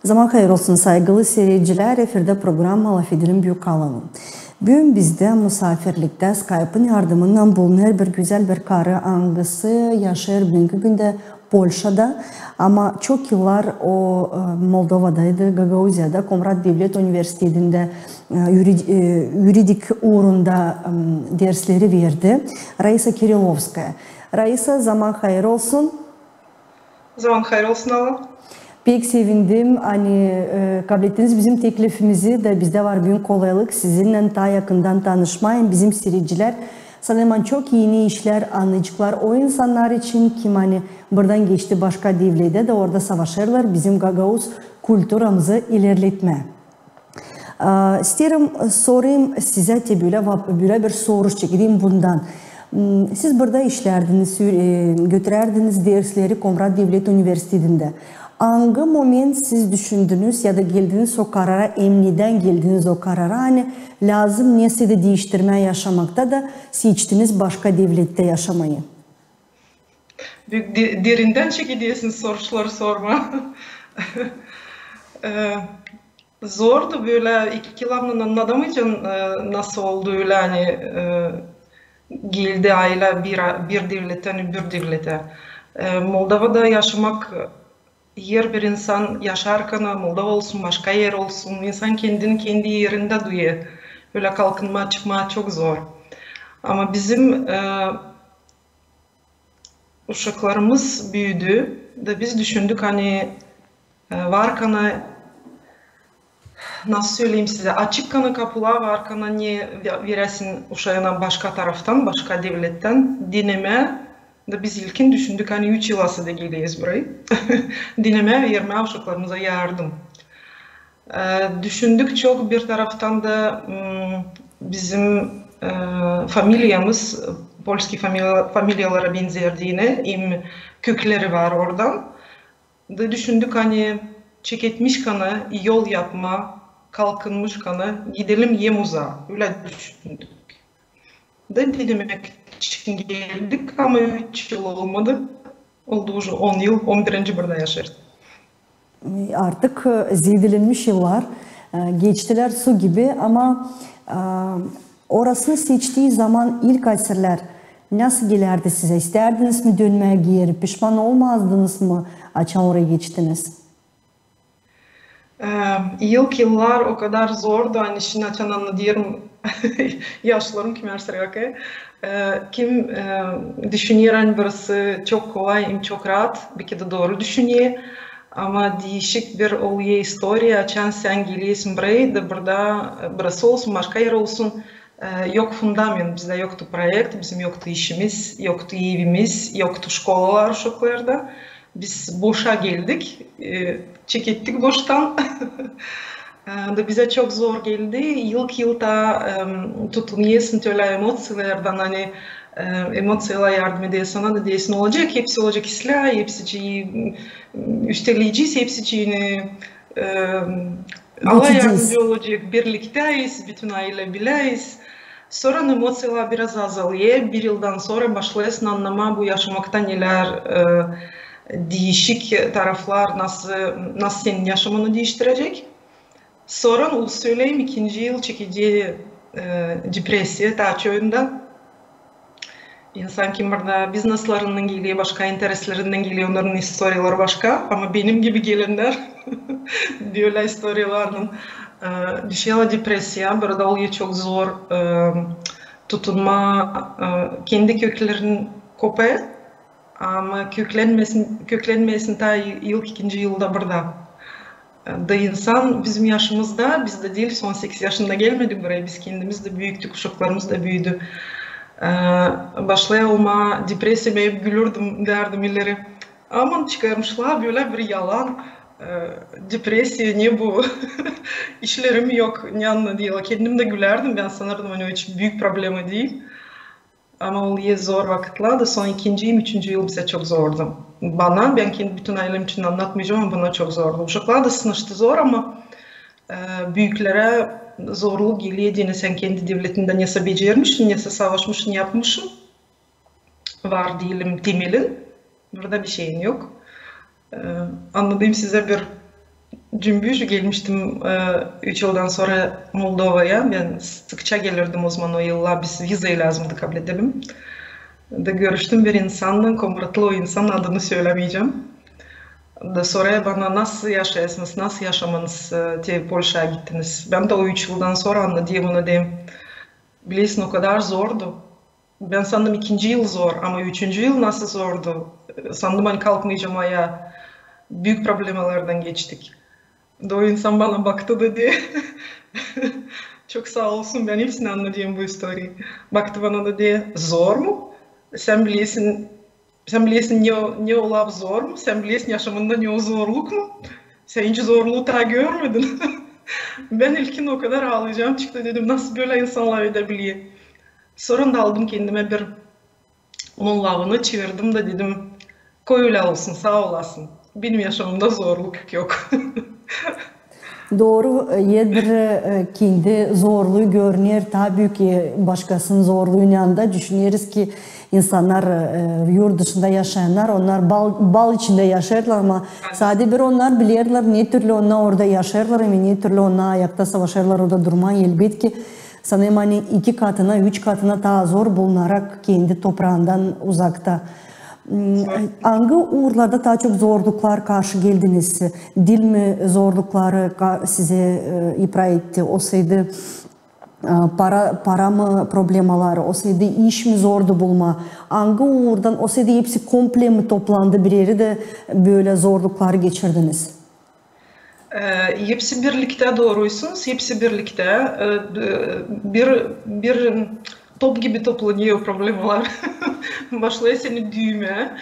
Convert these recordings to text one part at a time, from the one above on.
Zaman hayır olsun saygılı seyirciler, efirde program Malafidinin Büyük Alanı. Bugün bizde misafirlikte Skype'ın yardımından bulunan bir güzel bir karı angısı yaşar bugünkü günde Polşa'da. Ama çok yıllar o Moldova'daydı, Gagauzya'da, Komrat Devlet Üniversitesi'nde yuridik uğrunda dersleri verdi. Raisa Kirilovskaya. Raisa, zaman hayır olsun. Zaman hayır olsun Allah. Pek sevindim. Hani kabul ettiniz bizim teklifimizi de bizde var büyük kolaylık. Sizinle daha yakından tanışmayın. Bizim seyirciler sanırım çok yeni işler anlayacaklar. O insanlar için kim hani buradan geçti başka devlete de orada savaşırlar. Bizim Gagauz kültürümüzü ilerletme. İsterim sorayım size de böyle bir soru çekeyim bundan. Siz burada işlerdiniz, götürerdiniz dersleri Komrat Devlet Üniversitesi'nde. Hangi moment siz düşündünüz ya da geldiniz o karara, emniyeden geldiniz o karara, hani lazım neyse de değiştirme yaşamakta da seçtiniz başka devlette yaşamayı? Derinden çekiliyorsun soruları sorma. Zordu böyle iki kelamla anladamayacağım nasıl oldu öyle hani geldi aile bir devletten bir devlete. Moldova'da yaşamak yer bir insan yaşarken Moldova olsun başka yer olsun insan kendini kendi yerinde duyuyor. Öyle kalkınma çıkma çok zor. Ama bizim uşaklarımız büyüdü de biz düşündük hani varken nasıl söyleyeyim size açık kanı kapılar varken niye veresin uşağına başka taraftan başka devletten dinleme. Biz ilkin düşündük hani 3 yıl asıda geliyiz burayı. Dinleme verme uşaklarımıza yardım. Düşündük çok bir taraftan da bizim familyamız Polski familyalara benzerdiğine kökleri var oradan. Da düşündük hani çeketmiş kanı yol yapma kalkınmış kanı gidelim Yemuz'a öyle düşündük. Da dinlemek için geldik ama 3 yıl olmadı. Oldu уже 10 yıl, 11. burada yaşarız. Artık zedilenmiş yıllar geçtiler su gibi ama orasını seçtiği zaman ilk asırlar nasıl gelirdi size? İsterdiniz mi dönmeye geri? Pişman olmazdınız mı? Açan oraya geçtiniz. İlk yıllar o kadar zordu. Hani şimdi açan anlatıyorum. Yaşlarım kim erserek. Kim düşünüyor burası çok kolay, çok rahat. Bir kere doğru düşünüyor. Ama değişik bir oluyor historia. Açan sen geliyorsun buraya da burada burası olsun, başka yer olsun. Yok fundament, bizde yoktu proje, bizim yoktu işimiz, yoktu evimiz, yoktu şkolalar uşaklarda. Biz boşa geldik, çekettik boştan. Da bize çok zor geldi. İlk yılda tutunuyorsun öyle emosiyalardan hani emosiyalar yardım ediyor sana da diyorsun olacak, hepsi olacak islah, hepsi üsteleyeceğiz, hepsi Allah yardımcı olacak, birlikteyiz, bütün aile bileyiz. Sonra emosiyalar biraz azalıyor. Bir yıldan sonra başlıyorsun anlama bu yaşamakta neler değişik taraflar nasıl senin yaşamını değiştirecek. Sonra söyleyeyim ikinci yıl çekeceği depresiye taçığında insan kim burada bizneslarından geliyor, başka intereslerinden geliyor, onların historiyaları başka ama benim gibi gelenler diyorlar historiyalarının düşüyor depresiye, burada oluyor çok zor tutunma, kendi köklerin kopuyor ama köklenmesin ta ilk ikinci yılda burada. Da insan bizim yaşımızda, biz de değil, son 8 yaşında gelmedik buraya, biz kendimiz de büyüktük, uşaklarımız da büyüdü. Başlaya olma, depresime hep gülürdüm derdim ileri. Aman çıkarmışlar böyle bir yalan, depresiya ne bu, işlerim yok, ne anladıyla. Kendim de gülerdim, ben sanırdım hani hiç büyük problemi değil. Ama oluyor zor vakitler de son ikinci yıl, üçüncü yıl bize çok zordu. Bana, ben kendi bütün ailem için anlatmayacağım ama bana çok zordu. Uşaklar da sınıştı zor ama büyüklere zorluk geliyor diye sen kendi devletinde neyse becermişsin, neyse savaşmışsın, yapmışsın. Var diyelim temelin. Burada bir şeyin yok. Anladığım size bir cümbüş gelmiştim 3 yıldan sonra Moldova'ya. Ben sıkça gelirdim o zaman o yıllar. Biz vizeyi lazımdı kabul edelim. Da görüştüm bir insanla, Komratlı o insanın adını söylemeyeceğim. Da sonra bana nasıl yaşayasınız, nasıl yaşamanız diye Polşa'ya gittiniz. Ben de o 3 yıldan sonra anladım onu diyeyim. Biliyorsun o kadar zordu. Ben sandım 2. yıl zor ama 3. yıl nasıl zordu. Sandım hani kalkmayacağım ayağa. Büyük problemlerden geçtik. Da o insan bana baktı dedi. Çok sağ olsun ben hepsini anladım bu historiyi. Baktı bana dedi zor mu? Sen biliyorsun ne olab zor mu? Sen biliyorsun yaşamında ne o zorluk mu? Sen hiç zorluğu daha görmedin. Ben ilkin o kadar ağlayacağım çıktı dedim. Nasıl böyle insanlar edebiliyor? Sonra da aldım kendime bir onun lavını çevirdim de dedim. Koy öyle olsun sağ olasın. Benim yaşamımda zorluk yok. Doğru, yedir kendi zorluğu görünür, tabii ki başkasının zorluğunun yanında düşünüyoruz ki insanlar yurt dışında yaşayanlar, onlar bal içinde yaşarlar ama sadece bir onlar bilirler ne türlü onlar orada yaşarlar ve ne türlü onlar ayakta savaşırlar orada durmayı elbet ki sanırım hani 2 katına 3 katına daha zor bulunarak kendi toprağından uzakta. Hangi uğurlarda daha çok zorluklar karşı geldiniz? Dil mi zorlukları size ipra etti? Olsaydı para mı problemaları? Olsaydı iş mi zordu bulma? Hangi uğurdan? Olsaydı hepsi komple mi toplandı bir yeri de böyle zorluklar geçirdiniz? Hepsi birlikte doğruysunuz. Hepsi birlikte bir top gibi toplanıyor problemler. Başlıyor seni düğme.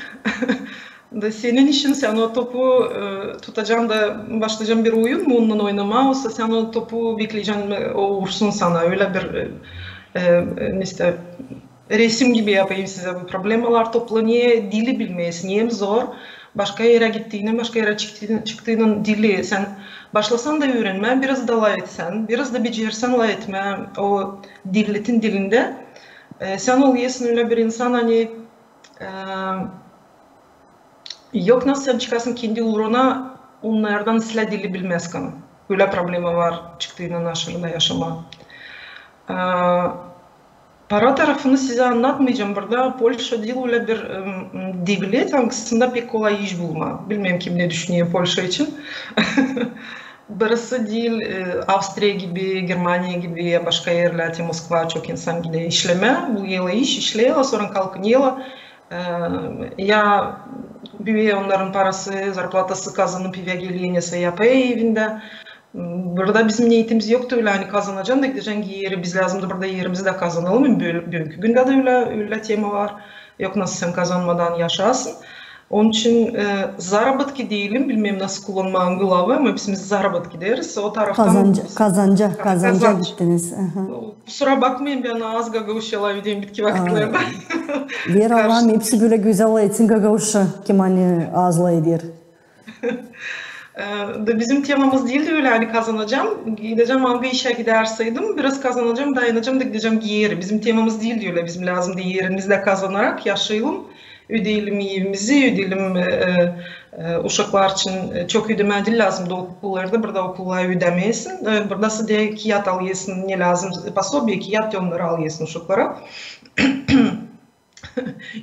Da senin işin sen o topu tutacaksın da başlayacaksın bir oyun mu onunla oynama. Olsa sen o topu bekleyeceksin o vursun sana. Öyle bir işte resim gibi yapayım size bu problemler toplanıyor. Dili bilmeyesin. Hem zor. Başka yere gittiğinin, başka yere çıktığının dili sen başlasan da öğrenme, biraz da lay etsen, biraz da becersen lay etme o devletin dilinde. Sen oluyorsun öyle bir insan hani yok nasıl sen çıkarsın kendi uğruna onlardan silah dili bilmezken. Öyle problemi var çıktığının aşırıda yaşama. Para tarafını size anlatmayacağım burada. Polşa değil öyle bir devlet aslında pek kolay iş bulma. Bilmem kim ne düşünüyor Polşa için. Burası değil Avusturya gibi, Germanya gibi başka yerlerde Moskva çok insan gidiyor işleme. Bu yıla iş işliyor sonra kalkınıyor. Ya büyüyor onların parası, zarplatası kazanıp eve geliyor neyse yapıyor evinde. Burada bizim niyetimiz yoktu öyle hani kazanacaksın da gideceksin yeri biz lazımdı burada yerimizi de kazanalım. Bugünkü günde de öyle tema var. Yok nasıl sen kazanmadan yaşasın. Onun için zarabatki değilim bilmem nasıl kullanmağın gılavı ama biz zarabatki deriz. O taraftan kazanca gittiniz. Kusura bakmayın ben az gagavuşyalar ödeyim bitki vakitlerde. Ver Allah'ım hepsi böyle güzel etsin gagavuşu kim hani ağızla eder. Bizim temamız değildi öyle hani kazanacağım, gideceğim hangi işe giderseydim biraz kazanacağım, dayanacağım da gideceğim yeri. Bizim temamız değildi öyle, bizim lazım değil yerimizde kazanarak yaşayalım, ödeyelim evimizi, ödeyelim uşaklar için çok ödeme değil lazım da okullarda, burada okullar ödemeyesin. Burada size kiyat alıyorsun, ne lazım, pasobiye kiyat onları alıyorsun uşaklara.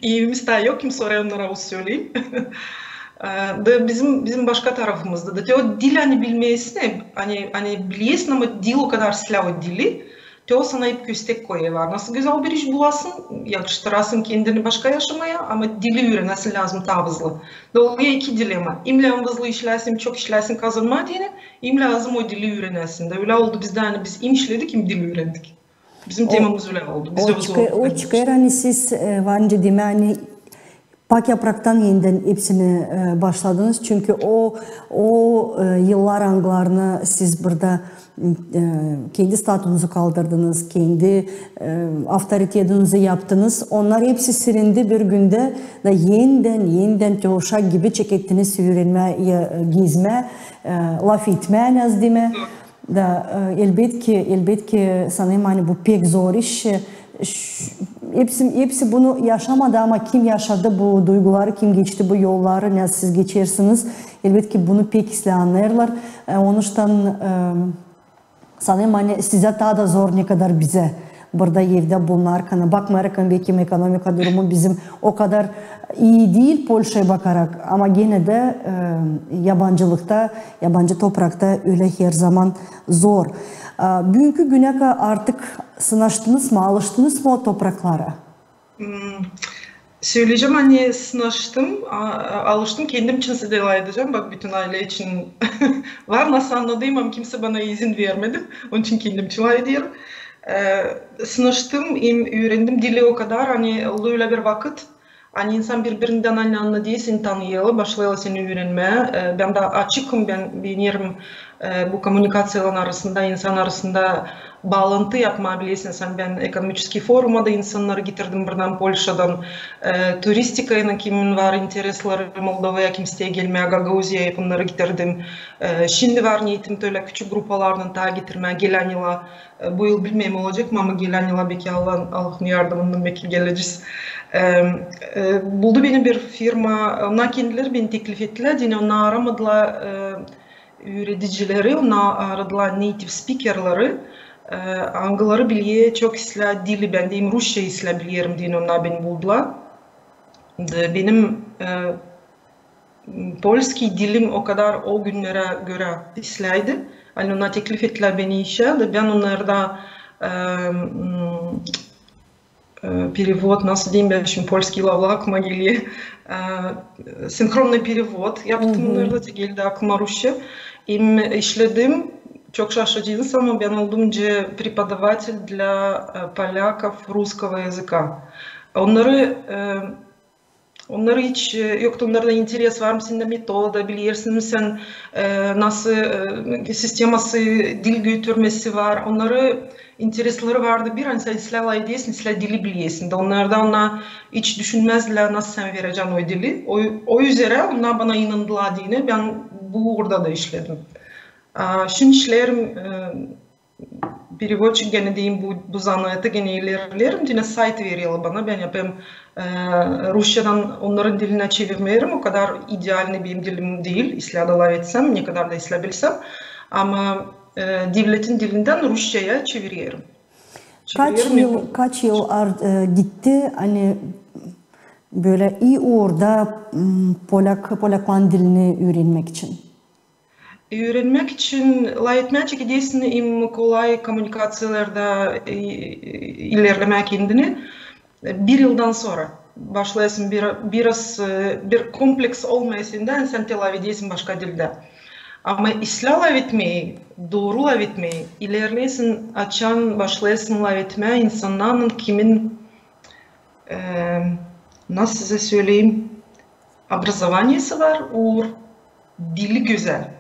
Evimiz daha yok, kim soruyor onlara o söyleyeyim. Da bizim başka tarafımızda da o dil hani bilmeyesin hani biliyorsun ama dil o kadar silah o dili o sana hep köstek koyu var nasıl güzel bir iş bulasın yakıştırasın kendini başka yaşamaya ama dili öğrenesin lazım daha hızlı da oluyor 2 dilema im hızlı işlersin çok işlersin kazanma diye im lazım o dili öğrenesin de öyle oldu bizde hani biz im işledik im dili öğrendik bizim temamız öyle oldu o çıkar hani siz varınca deme hani Pak Yaprak'tan yeniden hepsini başladınız. Çünkü o yıllar anılarını siz burada kendi statunuzu kaldırdınız, kendi avtoritetinizi yaptınız. Onlar hepsi silindi bir günde da yeniden teoşak gibi çekettiniz, öğrenme, gezme, laf etme az deme. Da elbet ki sanırım hani bu pek zor iş. hepsi bunu yaşamadı ama kim yaşadı bu duyguları, kim geçti bu yolları, ne siz geçersiniz. Elbette ki bunu pek isle anlarlar. Onuştan sanırım hani size daha da zor ne kadar bize. Burada evde bulunarken bakmayarak belki ekonomik durumu bizim o kadar iyi değil Polşa'ya bakarak ama gene de yabancılıkta, yabancı toprakta öyle her zaman zor. Bugünkü güne artık sınaştınız mı, alıştınız mı o topraklara? Söyleyeceğim hani sınaştım, alıştım, kendim için size edeceğim. Bak bütün aile için var, nasıl anladığım ama kimse bana izin vermedi. Onun için kendim için ediyorum. Sınaştım, öğrendim dili o kadar hani öyle bir vakit. Hani insan birbirinden anladığı, seni tanıyalı, başlayalı seni öğrenmeye. Ben de açıkım, ben benim bu komünikasyonlar arasında, insan arasında bağlantı yapmayabilirsin. Sen ben ekonomik foruma da insanları getirdim buradan Polşa'dan. Turistikayla kimin var interesleri Moldova'ya kimseye gelmeye, Gagauziya'ya bunları getirdim. Şimdi var niyetim öyle küçük gruplardan daha getirmeye gelen yıla. Bu yıl bilmem olacak mı ama gelen yıla belki Allah'ın yardımından belki geleceğiz. Buldu beni bir firma, ona kendileri beni teklif ettiler. Yani ona aramadılar üreticileri, ona aradılar native speakerları. Angolları biliyor, çok isla dili, ben deyim Rusça isla biliyorum diye onlar beni buldular. Benim Polski dilim o kadar o günlere göre islaydı. Yani ona teklif ettiler beni işe, ben onlarda перевод, nasıl diyeyim ben şimdi Polski lavla aklıma geliyor. Синхронный перевод yaptım onlarda geldi aklıma Rusça. İşledim. Çok şaşırtıcı ama ben oldumca преподаватель для поляков русского языка. Onları hiç yoktu, onlarda interes var mı, sende metoda bilirsin, sen nasıl sisteması, dil götürmesi var, onları interesleri vardı bir an sen silahla ediyorsun, silah dili biliyorsun da onlardan hiç düşünmezler nasıl sen vereceksin o dili. O üzere onlar bana inandılar diye ben bu orada da işledim. Şimdi işlerim переводчик gene diyeyim bu zanaatı gene ilerlerim. Yine site veriyorlar bana. Ben yapayım Rusçadan onların diline çevirmeyelim. O kadar ideal benim dilim değil. İsladala etsem, ne kadar da islabilsem. Ama devletin dilinden Rusça'ya çeviriyorum. Kaç yıl gitti hani böyle iyi orada Polaklan dilini öğrenmek için? Öğrenmek için layıkmaya gidiyorsun im kolay komünikasyonlarda ilerlemek kendini bir yıldan sonra başlayasın bir kompleks olmayasından sen telav ediyorsun başka dilde. Ama islav etmeyi, doğru lav etmeyi ilerleyesin açan başlayasın lav etmeye insanların kimin nasıl size söyleyeyim образованиесі var dili güzel.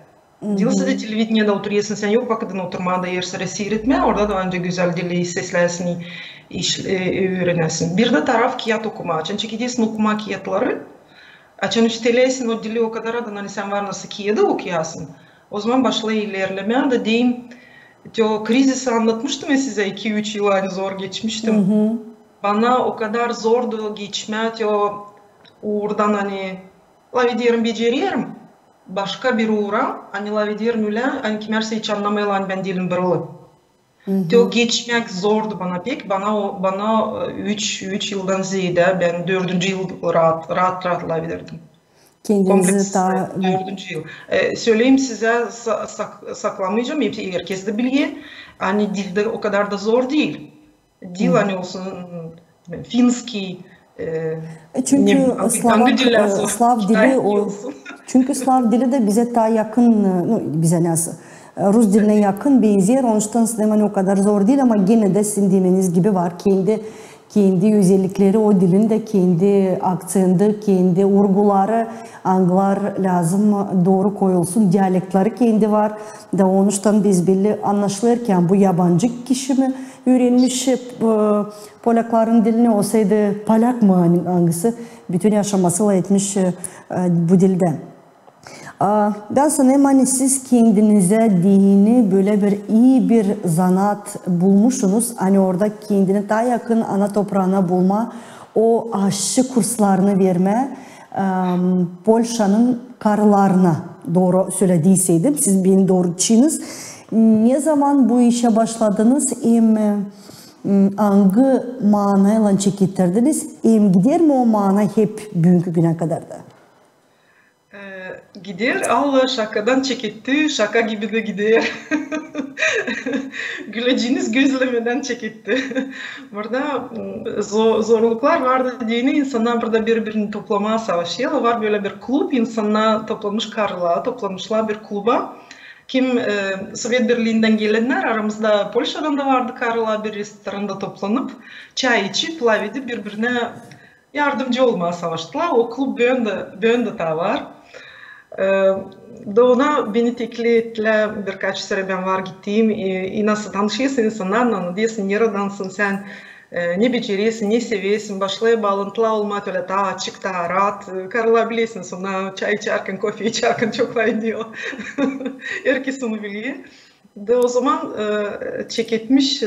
Dilse de televizyonda oturuyorsun sen yok vakitinde oturmada yerlere seyretme orada da önce güzel dili seslerini öğrenesin. Bir de taraf kağıt okuma açın çünkü gidiyorsun okuma kağıtları açın üstelesin o dili o kadar adın hani sen var nasıl kağıdı okuyasın. O zaman başla ilerlemeye de diyeyim o krizisi anlatmıştım ya size 2-3 yıl hani zor geçmiştim. Bana o kadar zordu geçmek o oradan hani la diyorum beceriyorum. Başka bir uğra, hani lavidiyorum öyle, hani kimse hiç anlamayan ben dilim buralı. O geçmek zordu bana pek, bana 3 yıldan ziyade, ben 4. yıl rahat lavidirdim. Kendinizi daha... 4. yıl. Söyleyeyim size, saklamayacağım, herkes de biliyor. Hani dilde o kadar da zor değil. Dil hani olsun, Finski, çünkü Slav dili o çünkü Slav dili de bize daha yakın bize nasıl Rus diline yakın benziyor. Onun için hani o kadar zor değil ama gene de sizin demeniz gibi var. Kendi özellikleri o dilin de kendi aksanı, kendi vurguları, anglar lazım doğru koyulsun. Diyalektleri kendi var. Da onun için biz belli anlaşılırken bu yabancı kişi mi öğrenmiş Polakların dilini olsaydı Polak mı hangisi bütün yaşamasıyla etmiş bu dilde. Ben sanırım hani siz kendinize dini böyle bir iyi bir zanaat bulmuşsunuz. Hani orada kendini daha yakın ana toprağına bulma, o aşçı kurslarını verme, Polşa'nın karılarına doğru söylediyseydim. Siz beni doğru çiğiniz. Ne zaman bu işe başladınız? Hangi manayla çekittirdiniz? Gider mi o mana hep bugünkü güne kadar da? Gider, Allah şakadan çekitti, şaka gibi de gider. Güleceğiniz gözlemeden çekitti. Burada zorluklar vardı diyene insanlar burada birbirini toplamaya savaşıyorlar. Var böyle bir kulüp, insanlar toplanmış karılar, toplanmışlar bir kluba. Kim Sovyet Birliği'nden gelenler, aramızda Polşa'dan da vardı karılar, bir restoranda toplanıp çay içip, pilav edip birbirine yardımcı olmaya savaştılar. O kulüp bende de var. Da ona beni teklif ettiler, birkaç sene ben var gittiğim, nasıl tanışıyorsun insanlarla, diyorsun neradansın sen, ne beceriyorsun, ne seviyorsun, başlaya bağlantılar olmak öyle daha açık, daha rahat, karılar biliyorsun sonra çay içerken, kofe içerken çok var diyor, herkes onu biliyor. Da o zaman çek etmiş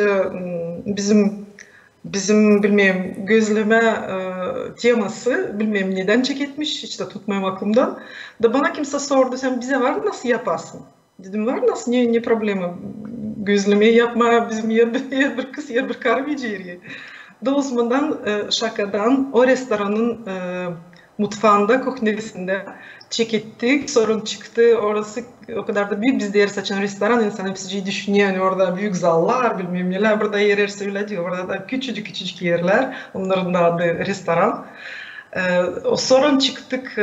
bizim bilmem gözleme teması bilmem neden çek etmiş hiç de tutmayayım aklımdan. Da bana kimse sordu sen bize var nasıl yaparsın? Dedim var nasıl ne problemi? Gözlemeyi yapma bizim yer bir kız yer bir karı beceriyor. Da o zamandan şakadan o restoranın mutfağında, kuhnesinde çek ettik. Sorun çıktı. Orası o kadar da büyük. Biz de yer saçan restoran. İnsan hepsi düşünüyor. Yani orada büyük zallar, bilmem neler. Burada yer öyle diyor. Orada da küçücük yerler. Onların da adı restoran. O sorun çıktık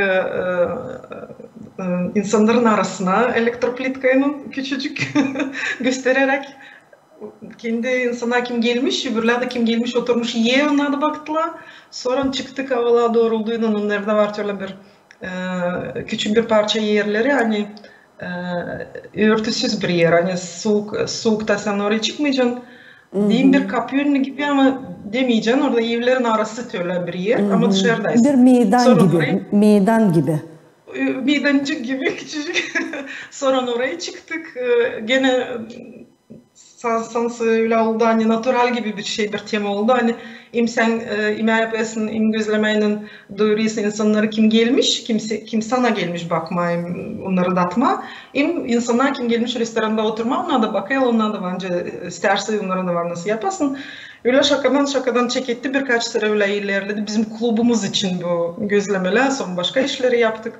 insanların arasına elektroplitkayla küçücük göstererek kendi insana kim gelmiş, öbürler de kim gelmiş oturmuş yiye onlar da baktılar. Sonra çıktık havalar doğrulduğuyla onlarda var öyle bir küçük bir parça yerleri hani örtüsüz bir yer hani soğukta sen oraya çıkmayacaksın. Diyeyim bir kapı önü gibi ama demeyeceksin orada evlerin arası öyle bir yer ama dışarıdaysın. Bir meydan gibi. Meydancık gibi küçücük. Sonra oraya çıktık gene sansı öyle oldu hani natural gibi bir şey bir tema oldu hani sen ime yapıyorsun gözlemeyle duyuruyorsun insanları kim gelmiş kim sana gelmiş bakmayayım onları da atma insanlar kim gelmiş restoranda oturma onlar da bakıyor onlar da bence isterse onlara da var nasıl yapasın öyle şakadan çek etti birkaç sıra öyle ilerledi bizim klubumuz için bu gözlemeler sonra başka işleri yaptık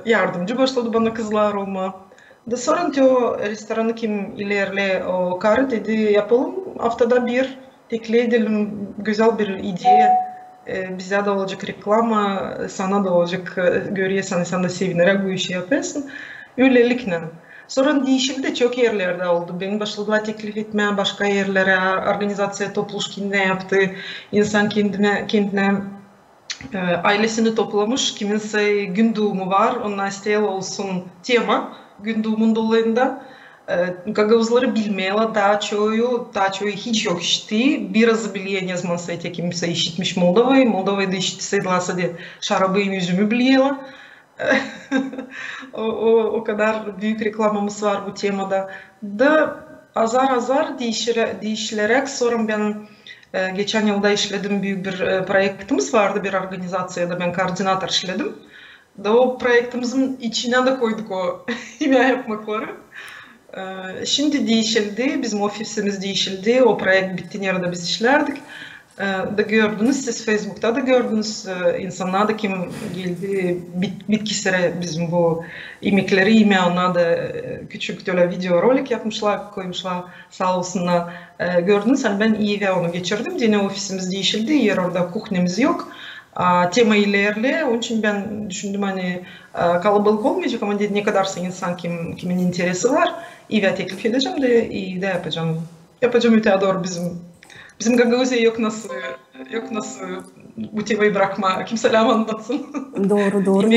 yardımcı başladı bana kızlar olma. Da sonra diyor restoranı kim ilerle o karı dedi yapalım haftada bir teklif edelim güzel bir ideya bize de olacak reklama sana da olacak görüyorsan sen de sevinerek bu işi yapıyorsun öylelikle. Sonra değişildi çok yerlerde oldu. Beni başladılar teklif etmeye başka yerlere organizasyon topluluğu ne yaptı insan kendine ailesini toplamış kiminse gün doğumu var onunla isteyen olsun tema. Gün doğumun dolayında Gagavuzları bilmeyle daha çoğu hiç yok işti. Biraz biliyor ne zaman sayıda kimse işitmiş Moldova'yı. Moldova'yı da işitseydilerse de şarabıyım yüzümü biliyorlar. o kadar büyük reklamımız var bu temada. Da azar değişilerek sonra ben geçen yılda işledim büyük bir projektimiz vardı bir organizasyada ben koordinatör işledim. Da o projektimizin içine de koyduk o yemeği yapmakları. Şimdi değişildi, bizim ofisimiz değişildi, o projekt bittiği yerde biz işlerdik. Da gördünüz, siz Facebook'ta da gördünüz, insanlar da kim geldi, bitkisere bizim bu yemekleri yemeye onlar da küçük böyle video rolik yapmışlar, koymuşlar sağ olsunlar. Gördünüz, hani ben iyi ve onu geçirdim, yine ofisimiz değişildi, yer orada kuhnemiz yok. Tema ilerle, onun için ben düşündüm hani kalabalık olmayacak ama ne kadarsa insan kimin interesi var, iyi ve teklif edeceğim de iyi de yapacağım. Yapacağım öteye doğru bizim Gagavuzya yok nasıl bu temayı bırakma, kimseler anlatsın. Doğru.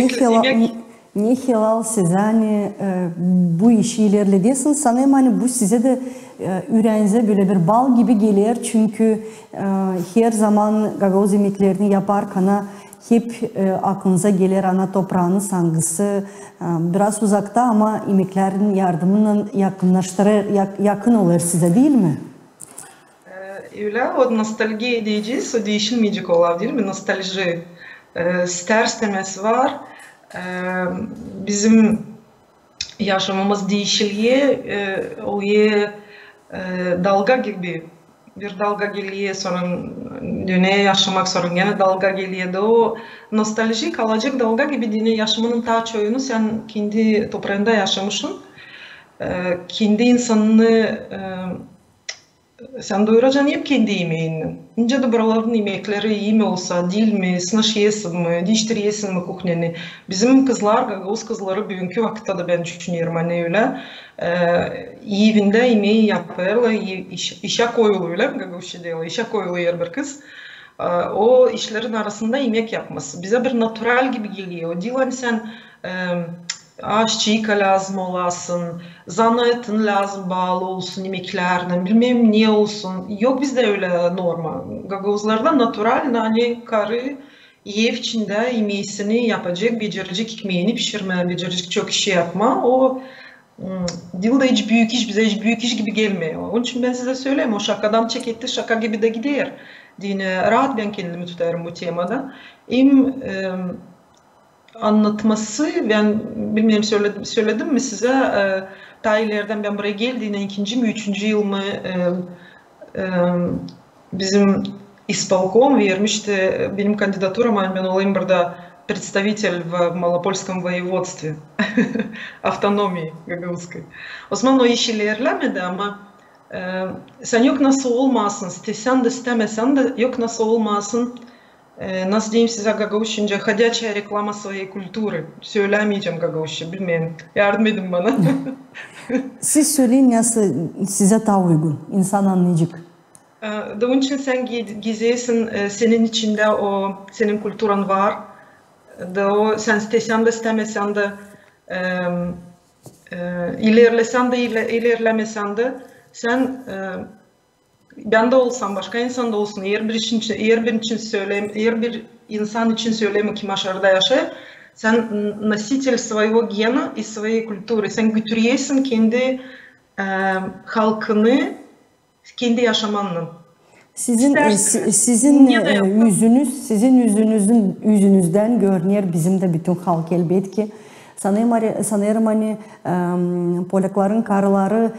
Ne hilal size hani bu işi ilerlediyorsun sanırım hani bu size de yüreğinize böyle bir bal gibi gelir çünkü her zaman Gagavuz yemeklerini yaparken hep aklınıza gelir ana toprağının sangısı. Biraz uzakta ama emeklerin yardımıyla yakın olur size değil mi? Öyle, o nostalji diyeceğiz, o değişilmeyecek olan değil mi? Nostalji. İster istemez var. Bizim yaşamımız değişiliyor. O dalga gibi. Bir dalga geliyor, sonra dünya yaşamak, sonra yine dalga geliyor da o nostalji kalacak dalga gibi dünya yaşamının ta çoğunu sen kendi toprağında yaşamışsın. Kendi insanını sen doyuracaksın hep kendi yemeğini. Ince de buraların yemekleri iyi mi olsa, değil mi, sınaş yesin mi, değiştir yesin mi kuhneni. Bizim kızlar, Gagavuz kızları bugünkü vakitte de ben düşünüyorum hani öyle. İyi evinde yemeği yaparlar, işe koyuluyor öyle mi Gagavuz'da diyorlar, işe koyuluyor bir kız. O işlerin arasında yemek yapması. Bize bir natural gibi geliyor. Dilan sen aşçıyka lazım olasın, zanaatın lazım bağlı olsun yemeklerine, bilmem ne olsun. Yok bizde öyle normal. Gagavuzlarda natural, hani karı ev içinde yemeğini yapacak, becerecek ekmeğini pişirme, becerecek çok işi yapma. O dilde hiç büyük iş, bize hiç büyük iş gibi gelmiyor. Onun için ben size söyleyeyim, o şakadan çeketti, şaka gibi de gider. Dine rahat ben kendimi tutarım bu temada. Anlatması, ben bilmiyorum söyledim mi size, tarihlerden ben buraya geldiğinde 2. mi 3. yıl mı bizim исполком vermişti benim kandidatурama, ben olayım burada представитель в Малопольском воеводстве, автономии Gagavuzской. O zaman o iş ilerlemedi ama sen yok nasıl olmasın, istesen de istemesen de yok nasıl olmasın. Nasıl diyeyim size Gagavuzçince, ходячая реклама своей культуры. Söylemeyeceğim Gagavuzça, bilmiyorum. Yardım edin bana. Siz söyleyin nasıl size daha uygun, insan anlayacak. Onun için sen geziyorsun, senin içinde o, senin kültürün var. Da o, sen istesen de istemesen de, ilerlesen de ilerlemesen de, sen ben de olsam, başka insan da olsun, eğer bir insan için söyleyeyim ki aşağıda yaşıyor, sen носитель своего гена и своей культуры, sen götürüyorsun kendi halkını, kendi yaşamanla. Sizin yüzünüz, yüzünüzden görünüyor bizim de bütün halk elbet ki. Sanırım hani Polakların karıları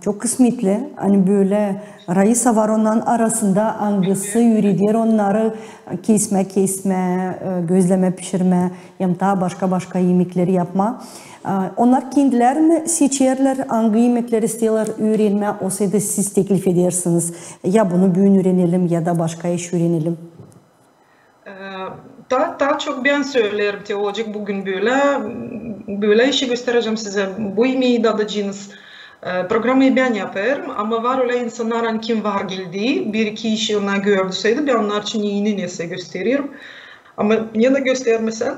çok kısmetli. Hani böyle Raisa var onların arasında hangisi yürüyor onları kesme, gözleme pişirme, yamta başka yemekleri yapma. Onlar kendileri mi seçerler, hangi yemekleri istiyorlar öğrenme, o sayede siz teklif edersiniz. Ya bunu bugün öğrenelim ya da başka iş öğrenelim. Daha çok ben söylerim teolojik bugün böyle işi göstereceğim size. Bu yemeği dadacağınız programı ben yaparım ama var öyle insanlar hani kim var geldi, bir iki işi onlar gördüyseydi ben onlar için iyini neyse gösteririm. Ama ya da göstermesen,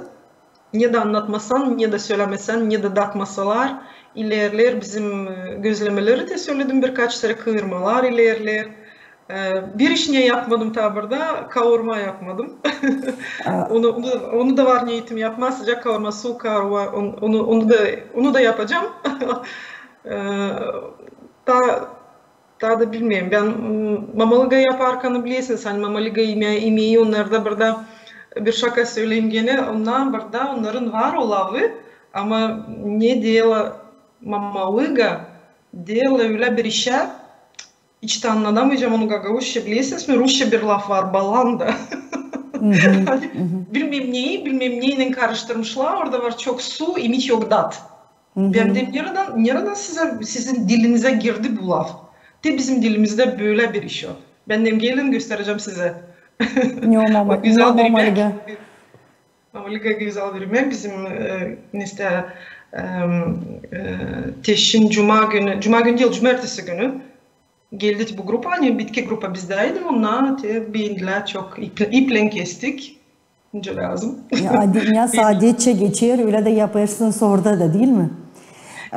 ya da anlatmasan, ya da söylemesen, ya da takmasalar ilerler bizim gözlemeleri de söyledim birkaç kere kıyırmalar ilerler. Bir iş niye yapmadım taburda, kavurma yapmadım. onu da var niyetim yapma, sıcak kavurma, su kavurma, onu da yapacağım. Daha da bilmiyorum, ben mamalıga yaparken biliyorsunuz, hani mamalıga yemeği onlarda burada bir şaka söyleyeyim gene, onların var olavı, ama ne diyorlar mamalıga, diyorlar öyle bir işe, hiç de anlatamayacağım onu Gagavuzça biliyorsunuz mu? Rusça bir laf var, balanda. Bilmem neyle karıştırmışlar, orada var çok su, hiç yok dat. Ben de nereden sizin dilinize girdi bu laf? De bizim dilimizde böyle bir iş yok. Ben de gelin göstereceğim size. Güzel bir yemek. Mamalıga güzel bir yemek. Bizim işte Teşin Cuma günü değil, Cumartesi günü geldi bu grupa, hani bitki grupa bizdeydi. Onlar beğendiler çok. İple kestik. Önce lazım. Ya sadece geçer, öyle de yaparsınız orada da değil mi?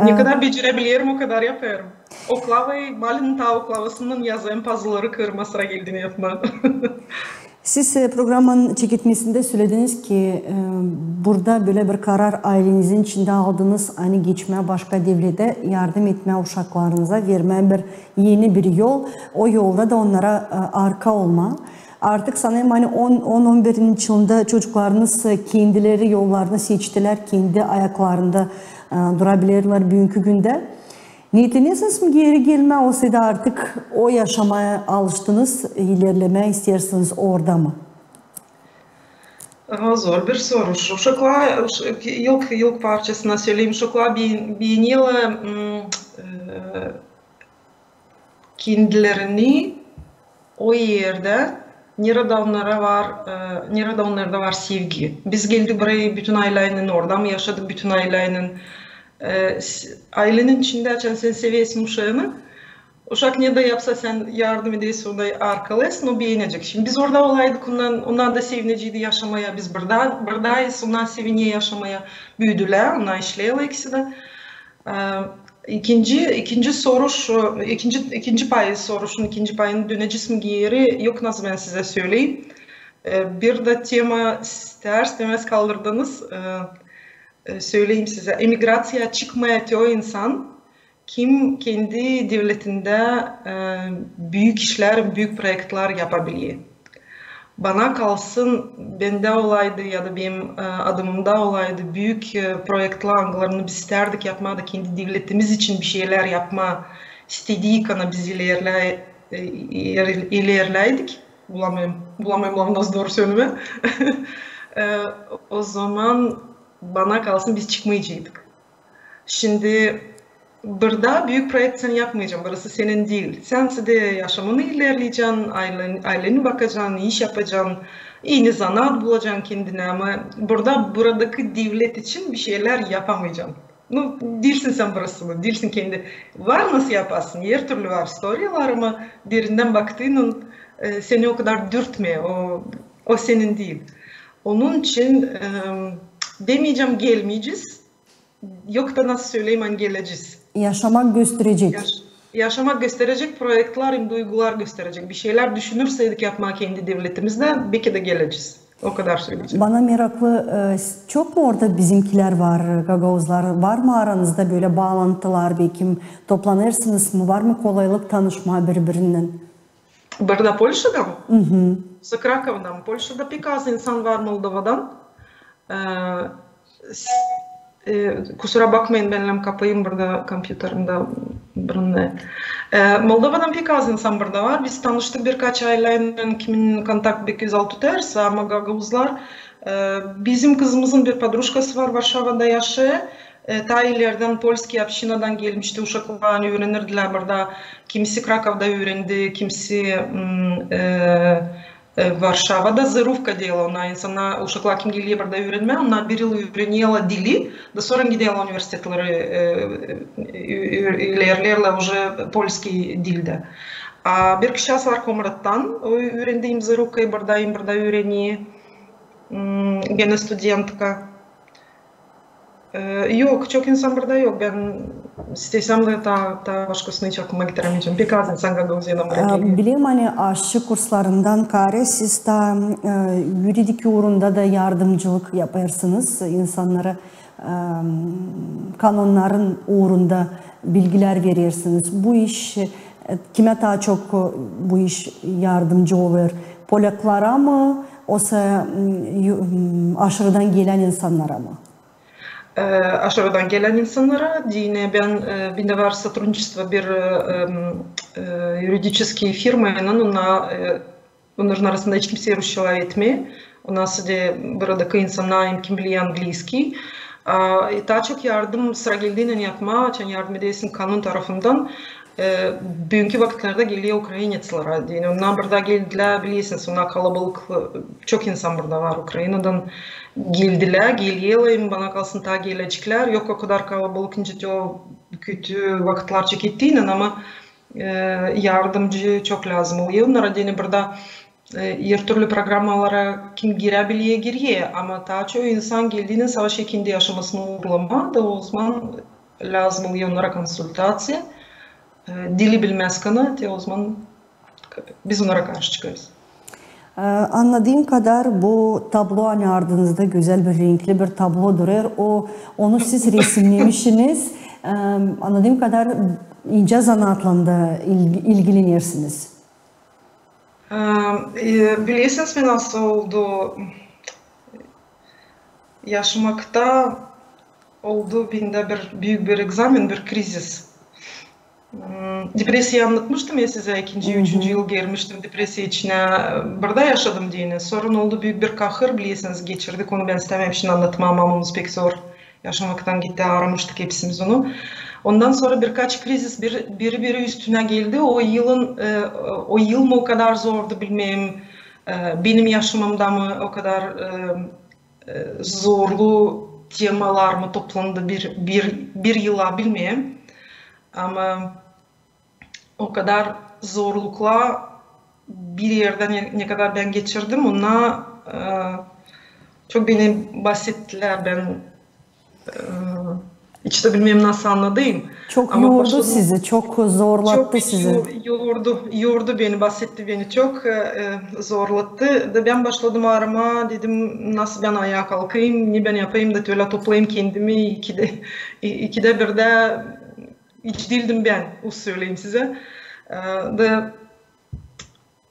Ne kadar becerebilirim o kadar yaparım. Oklavayı, malın ta oklavasının yazan puzzle'ları kırma sıra geldiğini yapma. Siz programın çekitmesinde söylediniz ki burada böyle bir karar ailenizin içinde aldınız. Hani geçme başka devlete yardım etme uşaklarınıza verme bir yeni bir yol. O yolda da onlara arka olma. Artık sanırım hani 10-11. yılında çocuklarınız kendileri yollarını seçtiler. Kendi ayaklarında durabilirler bugünkü günde. Niyetiniz mi geri gelme olsa da artık o yaşamaya alıştınız, ilerleme istersiniz orada mı? Zor bir soru. Uşaklar, ilk parçasına söyleyeyim. Uşaklar bir yıla kendilerini o yerde nerede onlarda var sevgi. Biz geldik buraya bütün ailenin orada mı yaşadık bütün ailenin. Ailenin içinde açan sen seviyorsun uşağını. Uşak ne de yapsa sen yardım ediyorsun da arkalısın, o beğenecek. Şimdi biz orada olaydık, onlar da sevineceydi yaşamaya. Biz buradayız, onlar seviniyor yaşamaya. Büyüdüler, onlar işleyelim ikisi de. İkinci soru şu, ikinci payını döneceğiz mi geri? Yok, nasıl ben size söyleyeyim. Bir de tema ters kaldırdınız. Söyleyeyim size. Emigrasyaya çıkmaya o insan kim kendi devletinde büyük işler, büyük projeler yapabiliyor. Bana kalsın, bende olaydı ya da benim adımımda olaydı büyük projelerini biz isterdik yapma da kendi devletimiz için bir şeyler yapma istediği kana biz ilerleydik. Bulamıyorum nasıl doğru söyleme. O zaman bana kalsın biz çıkmayacaktık. Şimdi burada büyük proje sen yapmayacaksın. Burası senin değil. Sen de yaşamını ilerleyeceksin, aileni bakacaksın, iş yapacaksın, iyi zanaat bulacaksın kendine ama buradaki devlet için bir şeyler yapamayacaksın. Değilsin sen burasını, değilsin kendi. Var nasıl yaparsın? Her türlü var story'lar ama derinden baktığın seni o kadar dürtmüyor. O senin değil. Onun için demeyeceğim gelmeyeceğiz. Yok da nasıl söyleyeyim hani geleceğiz. Yaşamak gösterecek. Yaşamak gösterecek, projeler, duygular gösterecek. Bir şeyler düşünürseydik yapmak kendi devletimizde belki de geleceğiz. O kadar söyleyeceğim. Bana meraklı, çok mu orada bizimkiler var, Gagavuzlar? Var mı aranızda böyle bağlantılar, belki toplanırsınız mı? Var mı kolaylık tanışma birbirinden? Burada Polşa'da mı? Hı. Krakov'da mı? Polşa'da pek az insan var Moldova'dan. Kusura bakmayın benim kapayım burada kompüterimde. Moldova'dan pek az insan burada var. Biz tanıştık birkaç ailenin kimin kontak bir güzel tutarsa ama Gagavuzlar. Bizim kızımızın bir padruşkası var Varşava'da yaşıyor. Ta ileriden Polski общинаdan gelmişti. Uşaklarını öğrenirdiler burada. Kimisi Krakow'da öğrendi, kimisi Varşava'da Zıruvka diyorlar ona. İnsanlar uşaklar kim geliyor burada öğrenmeye. Onlar bir yıl öğreniyorlar dili. Da sonra gidiyorlar üniversiteleri ilerlerler уже Polski dilde. Bir kişi var Komrat'tan. O öğrendiğim Zıruvka'yı burada öğreniyor. Gene studentka. Yok, çok insan burada yok. Ben istesem de ta başkasını hiç aklıma getiremeyeceğim. Pek az insan Gagavuz'dan buraya geliyor. Biliyorum hani aşçı kurslarından kare siz de yuridik uğrunda da yardımcılık yaparsınız. İnsanlara kanunların uğrunda bilgiler verirsiniz. Bu iş kime daha çok bu iş yardımcı olur? Polaklara mı? Yoksa aşırıdan gelen insanlara mı? Aşağıdan gelen insanlara yine bende var сотрудничество bir юридические firmanın onların arasında hiç kimse Rusça etmiyor. Ondan sonra buradaki insanlar kim biliyor İngilizce. Daha çok yardım sıra geldiğinde yapma, yardım edesin kanun tarafından. Bugünkü vakitlerde geliyor Ukraynalılar. Yani onlar burada geldiler biliyorsunuz. Onlar kalabalık, çok insan burada var Ukrayna'dan. Geldiler, geliyorlar, bana kalsın ta gelecekler. Yok o kadar kalabalık ince o kötü vakitler çekettiğinin ama yardımcı çok lazım oluyor. Onlara yani burada her türlü programlara kim giriyor ama daha çok insan geldiğinde savaşı kendi yaşamasını uğurlama da o zaman lazım oluyor onlara konsultasyon. Dili bilmez kanı, o zaman biz onlara karşı çıkarız. Anladığım kadar bu tablo hani ardınızda güzel bir renkli bir tablo duruyor. Onu siz resimlemişsiniz. Anladığım kadar ince zanaatla ilgilenirsiniz. Bilirsiniz mi nasıl oldu? Yaşamakta oldu bende büyük bir egzamin, bir krizis. Depresiyi anlatmıştım ya size, ikinci, üçüncü yıl girmiştim depresiya içine. Burada yaşadım diyene. Sorun oldu, büyük bir kahır bilirsiniz geçirdik. Onu ben istemem şimdi anlatmam, amamız pek zor. Yaşamaktan gitti, aramıştık hepsimiz onu. Ondan sonra birkaç krizis biri üstüne geldi. O yıl mı o kadar zordu bilmem. Benim yaşamımda mı o kadar zorlu temalar mı toplandı bir yıla bilmem. Ama o kadar zorlukla bir yerden ne kadar ben geçirdim, ona çok beni bahsettiler, ben hiç de bilmem nasıl anladım. Çok ama yordu sizi, çok zorlattı sizi. Yordu beni, bahsetti beni, çok zorlattı. Da ben başladım arama, dedim nasıl ben ayağa kalkayım, ne ben yapayım da öyle toplayayım kendimi, ikide bir de hiç değildim ben, o söyleyeyim size. Da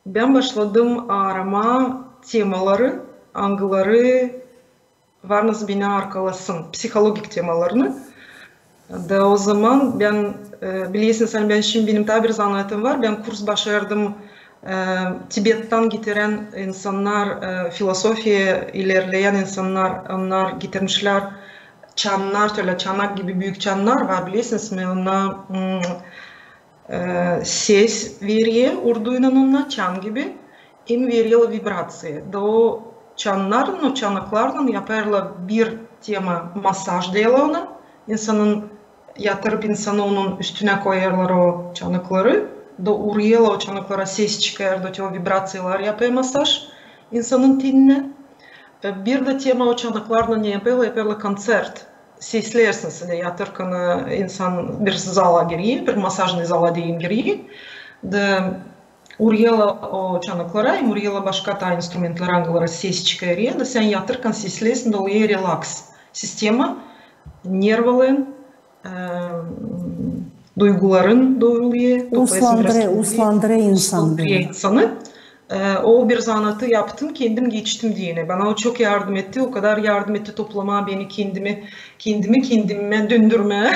ben başladım arama temaları, angıları, var nasıl beni arkalasın, psikologik temalarını. Da o zaman ben, biliyorsunuz ben şimdi benim tabir zanaatım var, ben kurs başardım. Tibet'ten getiren insanlar, filosofiye ilerleyen insanlar, onlar getirmişler çanlar, öyle çanak gibi büyük çanlar var, biliyorsunuz mi? Onlar ses veriyor, Urdu'yla onlar çan gibi, hem veriyor vibrasyon. Da o çanların, o çanaklardan yaparlar bir tema masaj diyorlar ona. İnsanın yatırıp insanı onun üstüne koyarlar o çanakları. Da uğrayıyorlar o çanaklara, ses çıkar, da o vibrasyonlar yapıyor masaj insanın tenine. Bir de tema o çanaklarla ne yapıyorlar koncert. Seslersiniz de yatırken insan bir zala giriyor, bir masajlı zala diyeyim giriyor. Da uğrayıyorlar o çanaklara, uğrayıyorlar başka da instrumentlar, angılara ses çıkarıyor. Da sen yatırken seslersin de o relax. Sistema, nervların, duyguların doyuluyor. Uslandırıyor insanı. O bir zanatı yaptım, kendim geçtim diyene. Bana o çok yardım etti, o kadar yardım etti toplama beni kendime döndürmeye.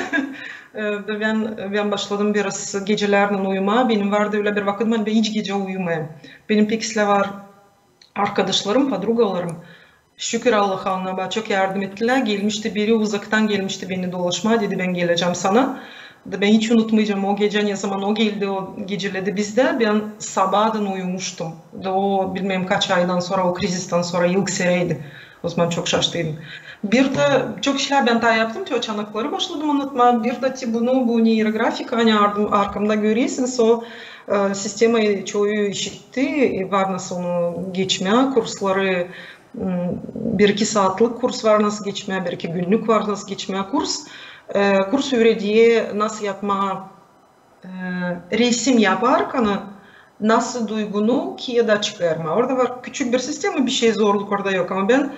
Ben başladım biraz gecelerden uyumaya. Benim vardı öyle bir vakit, ben hiç gece uyumayayım. Benim pek var arkadaşlarım, подругаlarım. Şükür Allah'a, ona bana çok yardım ettiler. Gelmişti biri, uzaktan gelmişti beni dolaşmaya, dedi ben geleceğim sana. Ben hiç unutmayacağım o gece, ne zaman o geldi, o geceledi bizde. Ben sabahdan uyumuştum. O bilmem kaç aydan sonra, o krizisten sonra yıl sereydi. O zaman çok şaştıydım. Bir de çok şeyler ben daha yaptım. O çanakları başladım anlatmaya. Bir de bu nörografik, hani arkamda görüyorsunuz, o sistemayı çoğu işitti. Var nasıl onu geçmeye, kursları, 1-2 saatlik kurs var nasıl geçmeye, 1-2 günlük var nasıl geçmeye kurs. Kurs öğretiye nasıl yapma, resim yaparken nasıl duygunu kağıda çıkarma. Orada var küçük bir sistem, bir şey zorluk orada yok, ama ben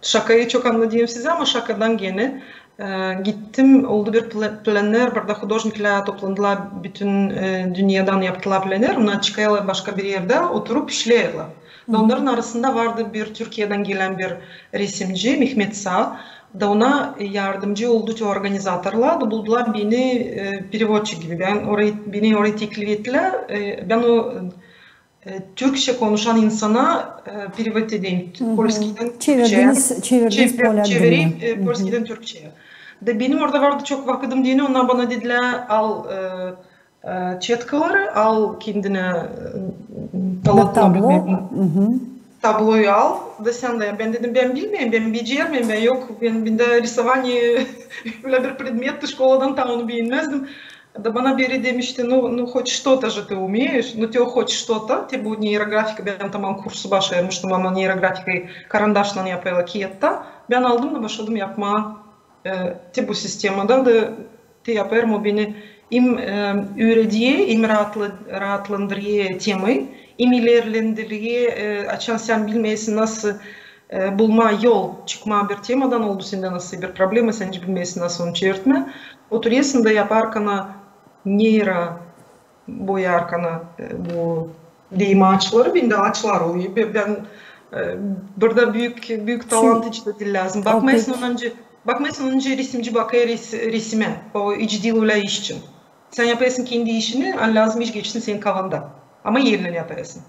şakayı çok anladım size, ama şakadan gene gittim, oldu bir plener, burada hudожnikler toplandılar, bütün dünyadan yaptılar plener, onlar çıkıyorlar başka bir yerde oturup işliyorlar. Onların arasında vardı bir Türkiye'den gelen bir resimci, Mehmet Sağ. Da ona yardımcı oldu organizatörler, da buldular beni переводчик gibi. Beni oraya teklif ettiler. Ben o Türkçe konuşan insana перевод edeyim. Polskiden Türkçe'ye. Çevireyim Polskiden Türkçe'ye. Da benim orada vardı çok vakitim diyene, onlar bana dediler al çetkaları, al kendine tabloyu al, da sen de. Ben dedim ben bilmiyorum, ben becermem, ben yok, ben de рисование öyle bir предметti, şkoladan tam onu bilmezdim. Da bana biri demişti, ну хоть что-то же ты умеешь, ну тебе хоть что-то, te bu nörografika, ben tamam kursu başlamıştım ama nörografikayı karandaşla yapıyla kağıtta. Ben aldım da başladım yapmaya, te bu sistemada da te yaparım, o beni im ürediye, im rahatlandırıya temayı, im ilerlendiriye açan sen bilmeyesin nasıl bulma yol çıkma bir temadan oldu sende nasıl bir problemi sence bilmeyesin nasıl onu çevirtme. Oturuyorsun da yaparkana neyra boyarkana bu deyim ağaçları bende ağaçlar oluyor. Ben burada büyük talant işte lazım. Bakmayasın önce resimci bakaya resime. O iç diluyla iş için. Sen yapıyorsun kendi işini, lazım iş geçsin senin kafanda. Ama yerine yapıyorsun.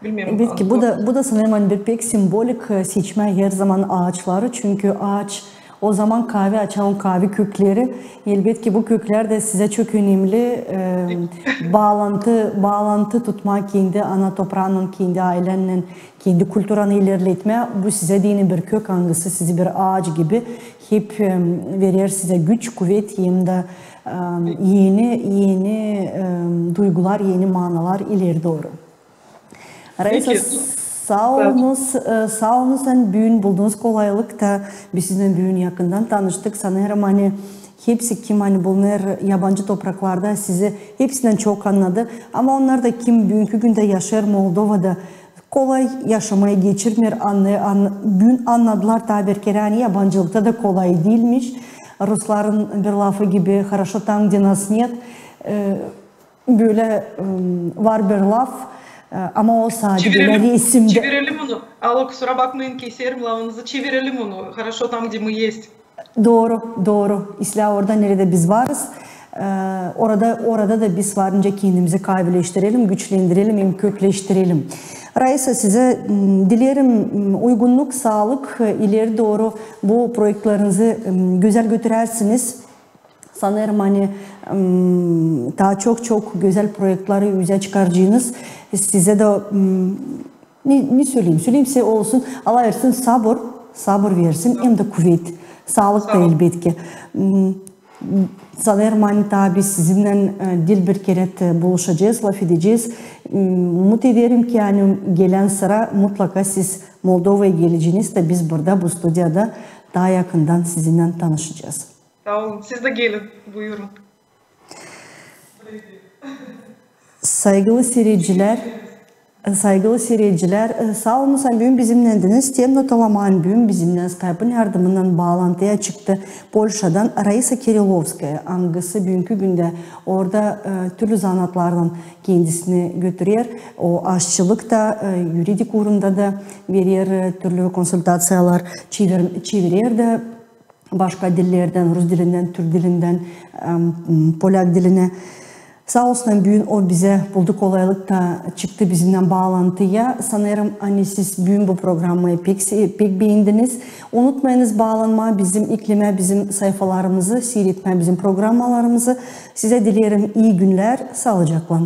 Bilmiyorum. Evet ki bu da sanırım hani bir pek simbolik seçme her zaman ağaçları. Çünkü ağaç o zaman kahve açan kahve kökleri. Elbette ki bu kökler de size çok önemli. Bağlantı tutmak kendi ana toprağının, kendi ailenin, kendi kültürünü ilerletme. Bu size dini bir kök hangisi sizi bir ağaç gibi hep verir size güç, kuvvet hem de yeni duygular, yeni manalar ileri doğru. Raisa, sağ olunuz sen büyün bulduğunuz kolaylık da biz sizinle büyün yakından tanıştık. Sanırım hani hepsi kim hani bunlar yabancı topraklarda sizi hepsinden çok anladı. Ama onlar da kim bugünkü günde yaşar Moldova'da kolay yaşamaya geçirmiyor. Büyün anladılar tabi bir kere hani yabancılıkta da kolay değilmiş. Rusların bir lafı gibi хорошо там где нас нет. Böyle var bir laf. Ama o sadece böyle resimde. Çevirelim onu. Allah kusura bakmayın keserim lafınızı. Çevirelim onu. Хорошо там где мы есть. Doğru. İslah orada nerede biz varız. Orada da biz varınca kendimizi kavleştirelim, güçlendirelim, hem kökleştirelim. Raisa size dilerim uygunluk, sağlık, ileri doğru bu projelerinizi güzel götürersiniz. Sanırım hani daha çok güzel projeleri yüze çıkaracağınız. Size de ne söyleyeyim size olsun. Allah versin sabır versin hem de kuvvet. Sağlık da elbette ki. Sanırım hani tabi sizinle dil bir kere buluşacağız, laf edeceğiz. Umut ederim ki yani gelen sıra mutlaka siz Moldova'ya geleceğiniz de biz burada bu stüdyoda daha yakından sizinle tanışacağız. Sağ olun. Siz de gelin. Buyurun. Saygılı seyirciler, sağ olun sen bugün bizimlendiniz. Tem notalaman bugün bizimle Skype'ın yardımından bağlantıya çıktı. Polşa'dan Raisa Kirilovskaya angısı bugünkü günde orada türlü zanatlardan kendisini götürüyor. O aşçılık da, yuridik uğrunda da verir, türlü konsultasyalar çevirir de başka dillerden, Rus dilinden, Türk dilinden, Polak diline. Sağ olsun bugün o bize buldu kolaylık da çıktı bizimle bağlantıya. Sanırım hani siz bugün bu programı pek beğendiniz. Unutmayınız bağlanma bizim iklime, bizim sayfalarımızı, seyretme bizim programlarımızı. Size dilerim iyi günler, sağlıcakla.